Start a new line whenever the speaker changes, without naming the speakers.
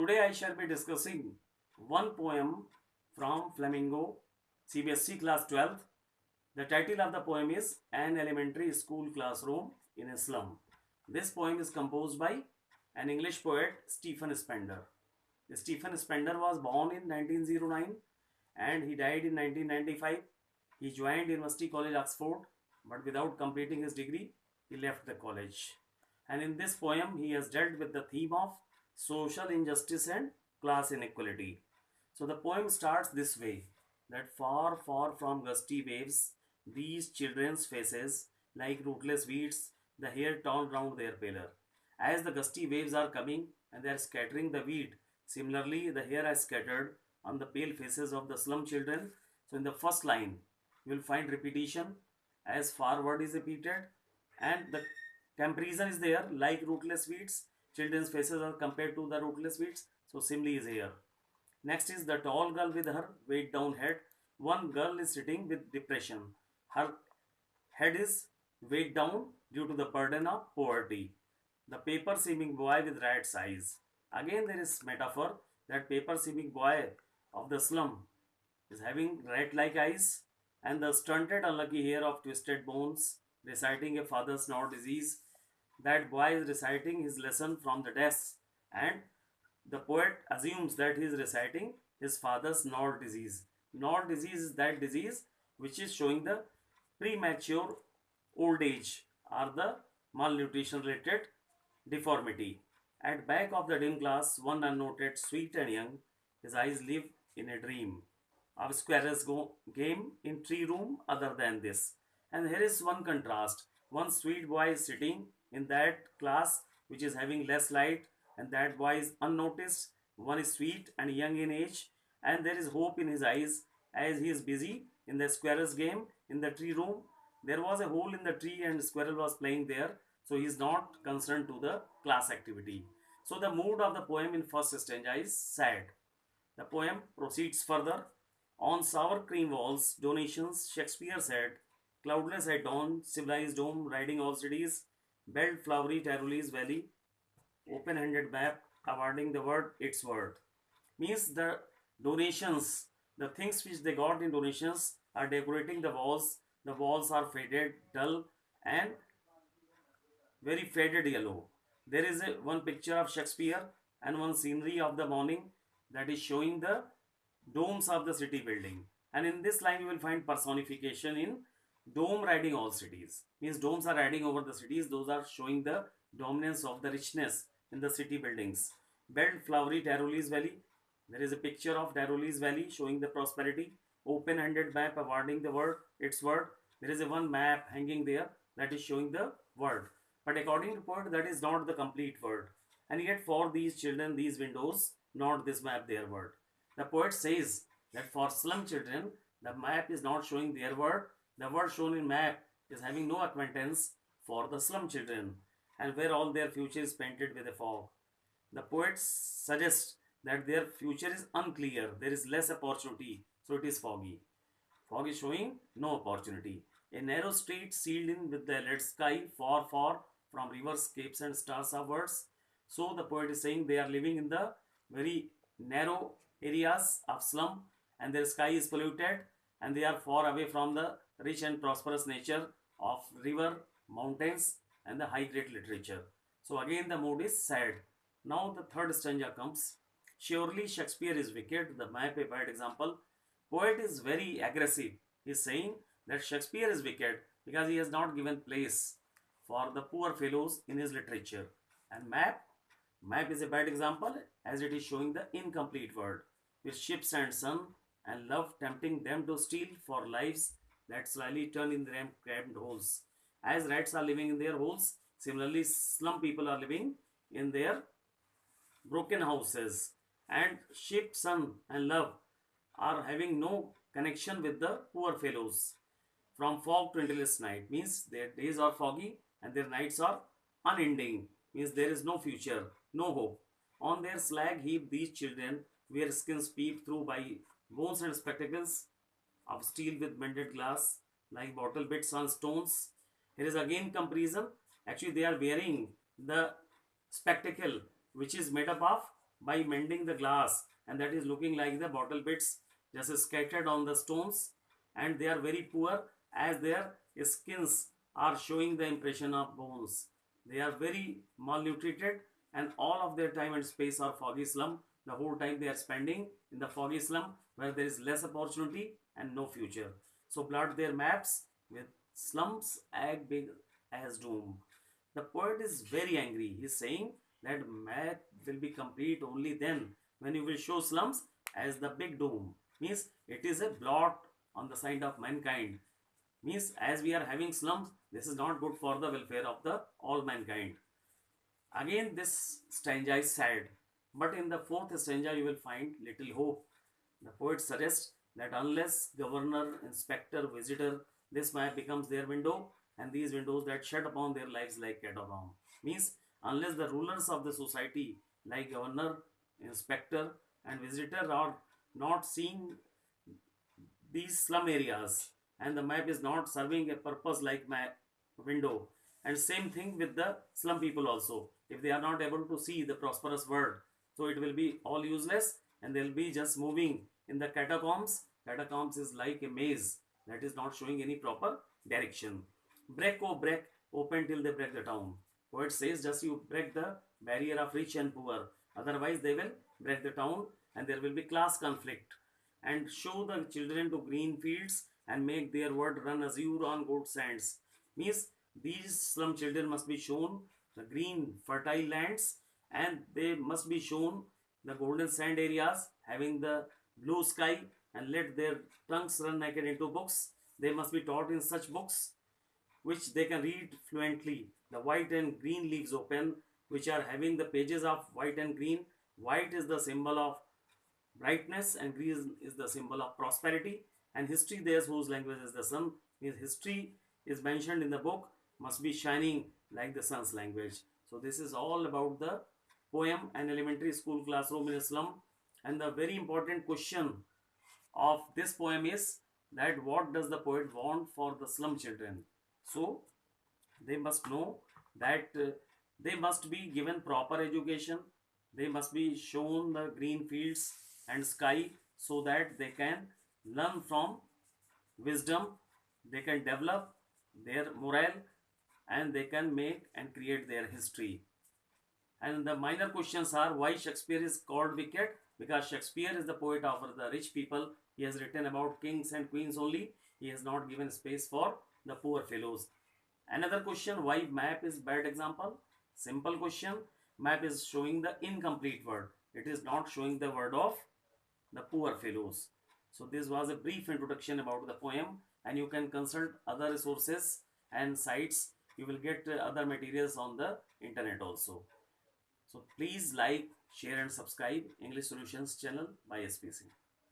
Today I shall be discussing one poem from Flamingo CBSC class 12th. The title of the poem is An Elementary School Classroom in a Slum. This poem is composed by an English poet, Stephen Spender. Stephen Spender was born in 1909 and he died in 1995. He joined University College Oxford, but without completing his degree, he left the college. And in this poem, he has dealt with the theme of social injustice and class inequality. So the poem starts this way, that far, far from gusty waves, these children's faces, like rootless weeds, the hair torn round their pillar. As the gusty waves are coming and they are scattering the weed, similarly the hair is scattered on the pale faces of the slum children. So in the first line, you will find repetition as forward is repeated, and the comparison is there, like rootless weeds. Children's faces are compared to the rootless weeds. So simile is here. Next is the tall girl with her weighed down head. One girl is sitting with depression. Her head is weighed down due to the burden of poverty. The paper seeming boy with rat's eyes. Again there is metaphor that paper seeming boy of the slum is having rat-like eyes, and the stunted unlucky hair of twisted bones, reciting a father's snort disease. That boy is reciting his lesson from the desk, and the poet assumes that he is reciting his father's snort disease. Snort disease is that disease which is showing the premature old age or the malnutrition related deformity. At back of the dim glass, one unnoted, sweet and young, his eyes live in a dream of squirrels game in tree room other than this. And here is one contrast. One sweet boy is sitting in that class which is having less light, and that boy is unnoticed. One is sweet and young in age, and there is hope in his eyes as he is busy in the squirrels game in the tree room. There was a hole in the tree and squirrel was playing there, so he is not concerned to the class activity. So the mood of the poem in first stanza is sad. The poem proceeds further. On sour cream walls, donations, Shakespeare said, cloudless at dawn, civilized dome, riding all cities, belt flowery Tyrolese valley, open-handed map, awarding the word its worth. Means the donations, the things which they got in donations are decorating the walls. The walls are faded, dull, and very faded yellow. There is one picture of Shakespeare and one scenery of the morning that is showing the domes of the city building. And in this line, you will find personification in dome riding all cities. Means domes are riding over the cities. Those are showing the dominance of the richness in the city buildings. Belt flowery Tyrolese Valley. There is a picture of Tyrolese Valley showing the prosperity. Open-handed map awarding the word its word. There is a one map hanging there that is showing the word. But according to poet, that is not the complete word. And yet for these children, these windows, not this map, their word. The poet says that for slum children, the map is not showing their word. The word shown in map is having no acquaintance for the slum children, and where all their future is painted with a fog. The poet suggests that their future is unclear. There is less opportunity, so it is foggy. Fog is showing no opportunity. A narrow street sealed in with the red sky, far, far from rivers, capes, and stars upwards. So the poet is saying they are living in the very narrow areas of slum, and their sky is polluted, and they are far away from the rich and prosperous nature of river, mountains, and the high grade literature. So again the mood is sad. Now the third stanza comes. Surely Shakespeare is wicked. The map a bad example. Poet is very aggressive. He is saying that Shakespeare is wicked because he has not given place for the poor fellows in his literature. And map is a bad example as it is showing the incomplete word, with ships and sun and love tempting them to steal for lives that slyly turn in their cramped holes. As rats are living in their holes, similarly slum people are living in their broken houses, and ship, sun, and love are having no connection with the poor fellows. From fog to endless night means their days are foggy and their nights are unending, means there is no future, no hope. On their slag heap, these children wear skins peep through by bones and spectacles of steel with bended glass, like bottle bits on stones. Here is again comparison. Actually, they are wearing the spectacle which is made up of by mending the glass, and that is looking like the bottle pits just scattered on the stones, and they are very poor as their skins are showing the impression of bones. They are very malnutrited, and all of their time and space are foggy slum. The whole time they are spending in the foggy slum where there is less opportunity and no future. So blot their maps with slums as big as doom. The poet is very angry. He is saying that map will be complete only then when you will show slums as the big doom. Means it is a blot on the side of mankind. Means as we are having slums, this is not good for the welfare of the all mankind. Again, this stanza is sad, but in the fourth stanza you will find little hope. The poet suggests that unless governor, inspector, visitor, this map becomes their window, and these windows that shut upon their lives like catacombs. Means unless the rulers of the society, like governor, inspector, and visitor, are not seeing these slum areas, and the map is not serving a purpose like map window, and same thing with the slum people also, if they are not able to see the prosperous world, so it will be all useless and they'll be just moving in the catacombs. Catacombs is like a maze that is not showing any proper direction. Break, oh break, open till they break the town. Poet says just you break the barrier of rich and poor, otherwise they will break the town and there will be class conflict. And show the children to green fields and make their word run azure on gold sands. Means these slum children must be shown the green fertile lands, and they must be shown the golden sand areas having the blue sky, and let their tongues run naked into books. They must be taught in such books which they can read fluently. The white and green leaves open, which are having the pages of white and green. White is the symbol of brightness and green is the symbol of prosperity. And history, theirs whose language is the sun, means history is mentioned in the book must be shining like the sun's language. So this is all about the poem An Elementary School Classroom in a Slum. And the very important question of this poem is that what does the poet want for the slum children? So they must know that they must be given proper education. They must be shown the green fields and sky so that they can learn from wisdom, they can develop their morale, and they can make and create their history. And the minor questions are why Shakespeare is called wicked? Because Shakespeare is the poet of the rich people. He has written about kings and queens only. He has not given space for the poor fellows. Another question, why map is bad example? Simple question, map is showing the incomplete word. It is not showing the word of the poor fellows. So this was a brief introduction about the poem, and you can consult other resources and sites. You will get other materials on the internet also. So please like, share and subscribe English Solutions channel by SPC.